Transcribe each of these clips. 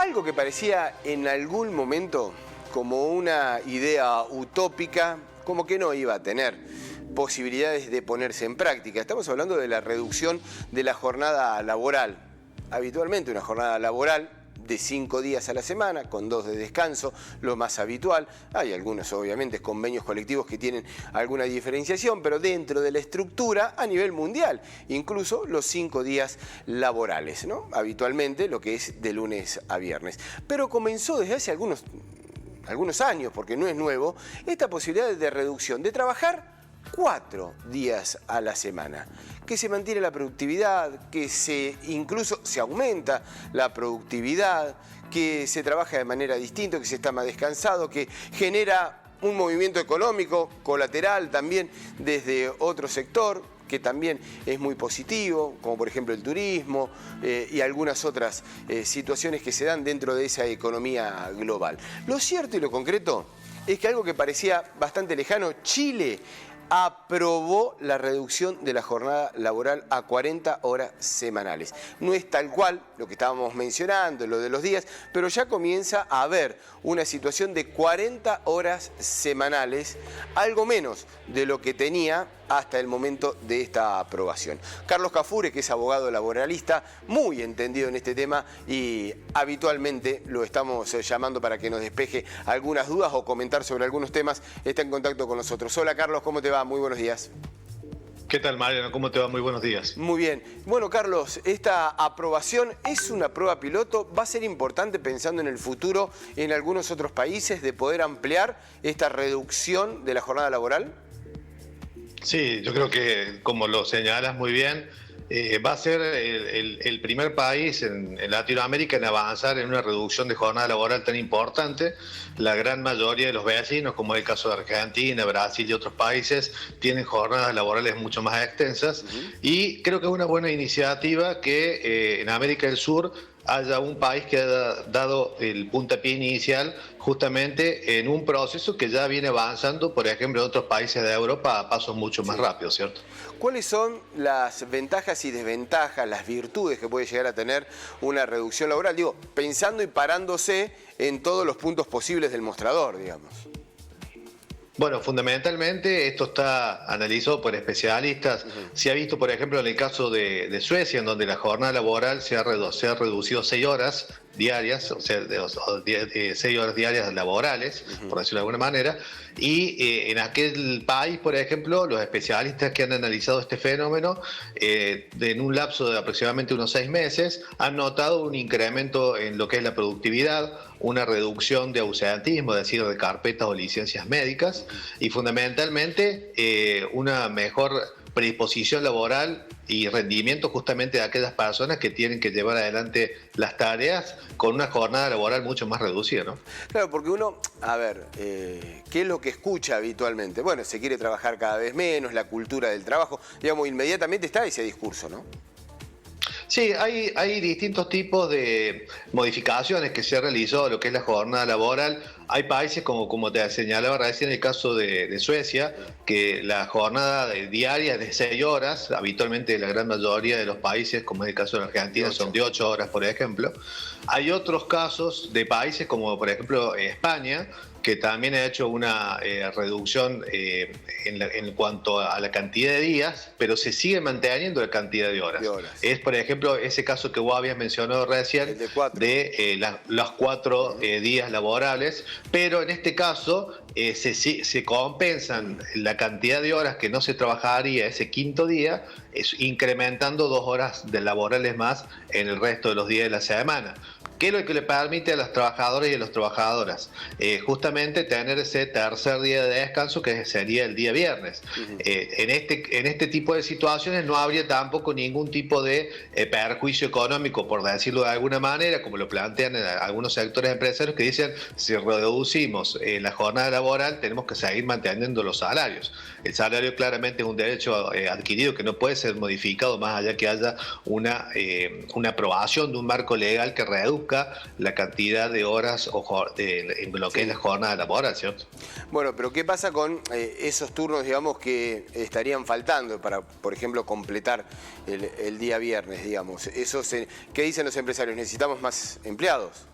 Algo que parecía en algún momento como una idea utópica, como que no iba a tener posibilidades de ponerse en práctica. Estamos hablando de la reducción de la jornada laboral. Habitualmente una jornada laboral de 5 días a la semana, con 2 de descanso, lo más habitual. Hay algunos, obviamente, convenios colectivos que tienen alguna diferenciación, pero dentro de la estructura a nivel mundial, incluso los 5 días laborales, ¿no? Habitualmente lo que es de lunes a viernes. Pero comenzó desde hace algunos años, porque no es nuevo, esta posibilidad de reducción, de trabajar 4 días a la semana, que se mantiene la productividad, que incluso se aumenta la productividad, que se trabaja de manera distinta, que se está más descansado, que genera un movimiento económico colateral también desde otro sector, que también es muy positivo, como por ejemplo el turismo y algunas otras situaciones que se dan dentro de esa economía global. Lo cierto y lo concreto es que algo que parecía bastante lejano, Chile aprobó la reducción de la jornada laboral a 40 horas semanales. No es tal cual lo que estábamos mencionando, lo de los días, pero ya comienza a haber una situación de 40 horas semanales, algo menos de lo que tenía hasta el momento de esta aprobación. Carlos Cafure, que es abogado laboralista, muy entendido en este tema y habitualmente lo estamos llamando para que nos despeje algunas dudas o comentar sobre algunos temas, está en contacto con nosotros. Hola Carlos, ¿cómo te va? Muy buenos días. ¿Qué tal, Mariano? ¿Cómo te va? Muy buenos días. Muy bien. Bueno, Carlos, esta aprobación es una prueba piloto. ¿Va a ser importante pensando en el futuro en algunos otros países de poder ampliar esta reducción de la jornada laboral? Sí, yo creo que, como lo señalas muy bien, va a ser el primer país en Latinoamérica en avanzar en una reducción de jornada laboral tan importante. La gran mayoría de los vecinos, como es el caso de Argentina, Brasil y otros países, tienen jornadas laborales mucho más extensas. Y creo que es una buena iniciativa que en América del Sur haya un país que haya dado el puntapié inicial justamente en un proceso que ya viene avanzando, por ejemplo, en otros países de Europa a pasos mucho más rápidos, ¿cierto? ¿Cuáles son las ventajas y desventajas, las virtudes que puede llegar a tener una reducción laboral? Digo, pensando y parándose en todos los puntos posibles del mostrador, digamos. Bueno, fundamentalmente esto está analizado por especialistas. Se ha visto, por ejemplo, en el caso de Suecia, en donde la jornada laboral se ha reducido 6 horas diarias, o sea, 6 horas diarias laborales, por decirlo de alguna manera, y en aquel país, por ejemplo, los especialistas que han analizado este fenómeno, en un lapso de aproximadamente unos 6 meses, han notado un incremento en lo que es la productividad, una reducción de ausentismo, es decir, de carpetas o licencias médicas, y fundamentalmente una mejor predisposición laboral y rendimiento justamente de aquellas personas que tienen que llevar adelante las tareas con una jornada laboral mucho más reducida, ¿no? Claro, porque uno, a ver, ¿qué es lo que escucha habitualmente? Bueno, se quiere trabajar cada vez menos, la cultura del trabajo, digamos, inmediatamente está ese discurso, ¿no? Sí, hay distintos tipos de modificaciones que se han realizado lo que es la jornada laboral. Hay países como te señalaba recién el caso de Suecia, que la jornada diaria es de 6 horas, habitualmente la gran mayoría de los países, como es el caso de Argentina, son de 8 horas, por ejemplo. Hay otros casos de países como por ejemplo España, que también ha hecho una reducción en cuanto a la cantidad de días, pero se sigue manteniendo la cantidad de horas. Es, por ejemplo, ese caso que vos habías mencionado recién, de los 4 días laborales, pero en este caso se compensan la cantidad de horas que no se trabajaría ese quinto día, incrementando 2 horas de laborales más en el resto de los días de la semana. ¿Qué es lo que le permite a los trabajadores y a las trabajadoras? Justamente tener ese tercer día de descanso, que sería el día viernes. En este tipo de situaciones no habría tampoco ningún tipo de perjuicio económico, por decirlo de alguna manera, como lo plantean en algunos sectores empresarios que dicen, si reducimos la jornada laboral, tenemos que seguir manteniendo los salarios. El salario claramente es un derecho adquirido que no puede ser modificado más allá que haya una aprobación de un marco legal que reduzca la cantidad de horas en lo que es la jornada laboral, ¿cierto? Bueno, pero ¿qué pasa con esos turnos, digamos, que estarían faltando para, por ejemplo, completar el día viernes, digamos? ¿Qué dicen los empresarios? ¿Necesitamos más empleados?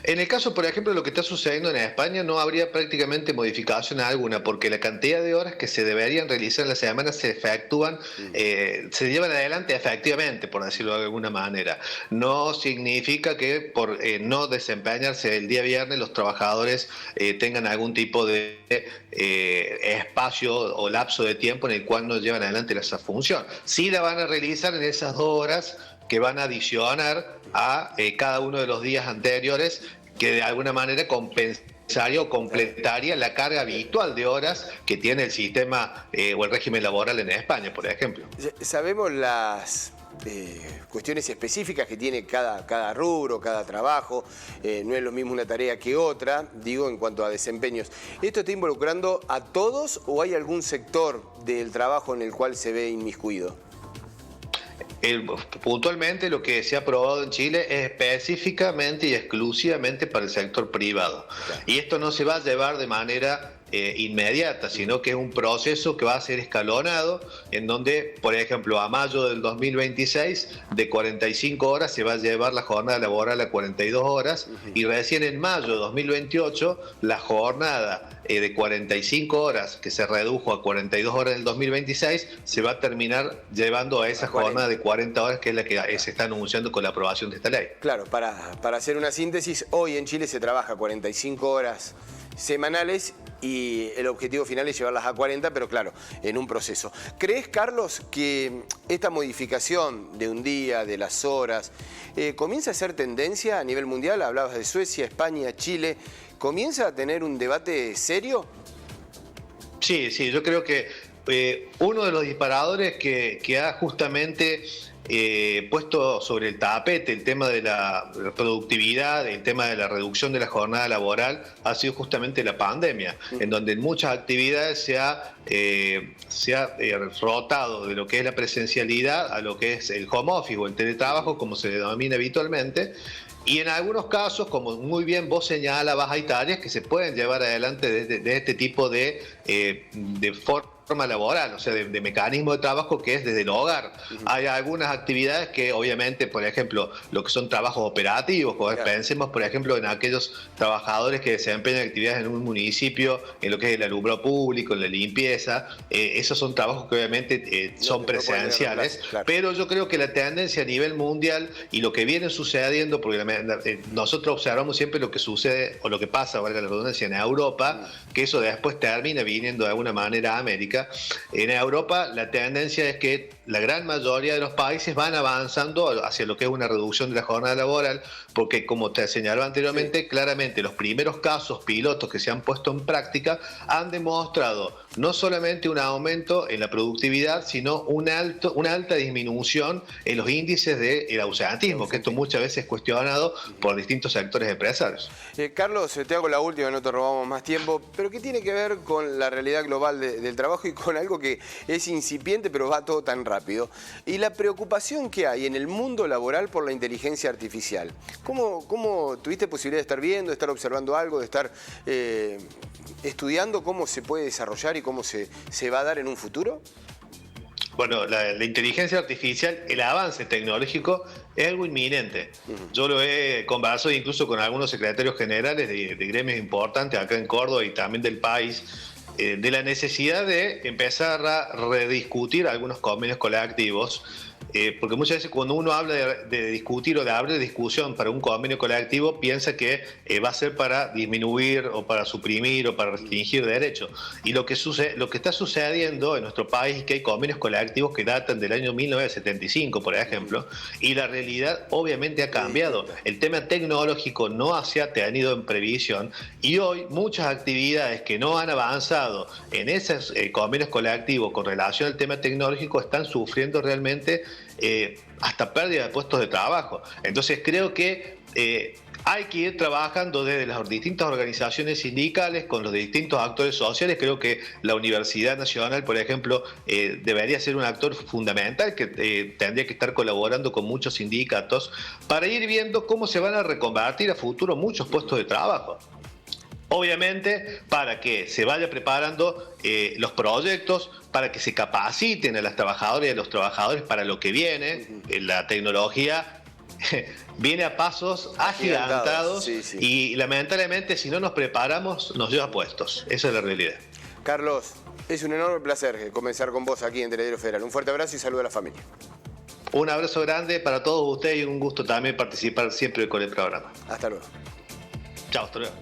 En el caso, por ejemplo, de lo que está sucediendo en España, no habría prácticamente modificación alguna, porque la cantidad de horas que se deberían realizar en la semana se efectúan, se llevan adelante efectivamente, por decirlo de alguna manera. No significa que por no desempeñarse el día viernes los trabajadores tengan algún tipo de espacio o lapso de tiempo en el cual no llevan adelante esa función. Sí la van a realizar en esas 2 horas que van a adicionar a cada uno de los días anteriores, que de alguna manera compensaría o completaría la carga habitual de horas que tiene el sistema o el régimen laboral en España, por ejemplo. Sabemos las cuestiones específicas que tiene cada rubro, cada trabajo, no es lo mismo una tarea que otra, digo, en cuanto a desempeños. ¿Esto está involucrando a todos o hay algún sector del trabajo en el cual se ve inmiscuido? Puntualmente lo que se ha aprobado en Chile es específicamente y exclusivamente para el sector privado. Y esto no se va a llevar de manera inmediata, sino que es un proceso que va a ser escalonado, en donde, por ejemplo, a mayo del 2026, de 45 horas se va a llevar la jornada laboral a 42 horas, y recién en mayo de 2028, la jornada de 45 horas, que se redujo a 42 horas en el 2026, se va a terminar llevando a esa jornada de 40 horas, que es la que se está anunciando con la aprobación de esta ley. Claro, para hacer una síntesis, hoy en Chile se trabaja 45 horas semanales y el objetivo final es llevarlas a 40, pero claro, en un proceso. ¿Crees, Carlos, que esta modificación de un día, de las horas, comienza a ser tendencia a nivel mundial? Hablabas de Suecia, España, Chile. ¿Comienza a tener un debate serio? Sí, yo creo que uno de los disparadores que ha justamente puesto sobre el tapete el tema de la productividad, el tema de la reducción de la jornada laboral, ha sido justamente la pandemia, en donde en muchas actividades se ha rotado de lo que es la presencialidad a lo que es el home office o el teletrabajo, como se denomina habitualmente. Y en algunos casos, como muy bien vos señalabas, hay tareas que se pueden llevar adelante de este tipo de forma laboral, o sea, de mecanismo de trabajo que es desde el hogar. Hay algunas actividades que obviamente, por ejemplo, lo que son trabajos operativos, pensemos por ejemplo en aquellos trabajadores que desempeñan actividades en un municipio, en lo que es el alumbrado público, en la limpieza, esos son trabajos que obviamente son presenciales, pero yo creo que la tendencia a nivel mundial y lo que viene sucediendo, porque nosotros observamos siempre lo que sucede o lo que pasa, valga la redundancia, en Europa, que eso después termina viniendo de alguna manera a América. En Europa la tendencia es que la gran mayoría de los países van avanzando hacia lo que es una reducción de la jornada laboral, porque como te señaló anteriormente, claramente los primeros casos pilotos que se han puesto en práctica han demostrado no solamente un aumento en la productividad, sino una alta disminución en los índices del ausentismo, que esto muchas veces es cuestionado por distintos sectores empresarios. Carlos, te hago la última, no te robamos más tiempo, pero ¿qué tiene que ver con la realidad global del trabajo y con algo que es incipiente pero va todo tan rápido? Y la preocupación que hay en el mundo laboral por la inteligencia artificial. ¿Cómo tuviste posibilidad de estar viendo, de estar observando algo, de estar estudiando cómo se puede desarrollar y cómo se va a dar en un futuro? Bueno, la inteligencia artificial, el avance tecnológico es algo inminente. Yo lo he conversado incluso con algunos secretarios generales de gremios importantes acá en Córdoba y también del país, de la necesidad de empezar a rediscutir algunos convenios colectivos, porque muchas veces cuando uno habla de discutir o de abrir discusión para un convenio colectivo, piensa que va a ser para disminuir o para suprimir o para restringir derechos. Y lo que está sucediendo en nuestro país es que hay convenios colectivos que datan del año 1975, por ejemplo, y la realidad obviamente ha cambiado. El tema tecnológico no se ha tenido en previsión y hoy muchas actividades que no han avanzado en esos convenios colectivos con relación al tema tecnológico están sufriendo realmente hasta pérdida de puestos de trabajo. Entonces creo que hay que ir trabajando desde las distintas organizaciones sindicales con los distintos actores sociales. Creo que la Universidad Nacional, por ejemplo, debería ser un actor fundamental que tendría que estar colaborando con muchos sindicatos para ir viendo cómo se van a reconvertir a futuro muchos puestos de trabajo. Obviamente, para que se vaya preparando los proyectos, para que se capaciten a las trabajadoras y a los trabajadores para lo que viene. La tecnología viene a pasos agigantados, sí, sí. Y lamentablemente si no nos preparamos nos lleva puestos. Esa es la realidad. Carlos, es un enorme placer comenzar con vos aquí en Teledero Federal. Un fuerte abrazo y saludo a la familia. Un abrazo grande para todos ustedes y un gusto también participar siempre con el programa. Hasta luego. Chao, hasta luego.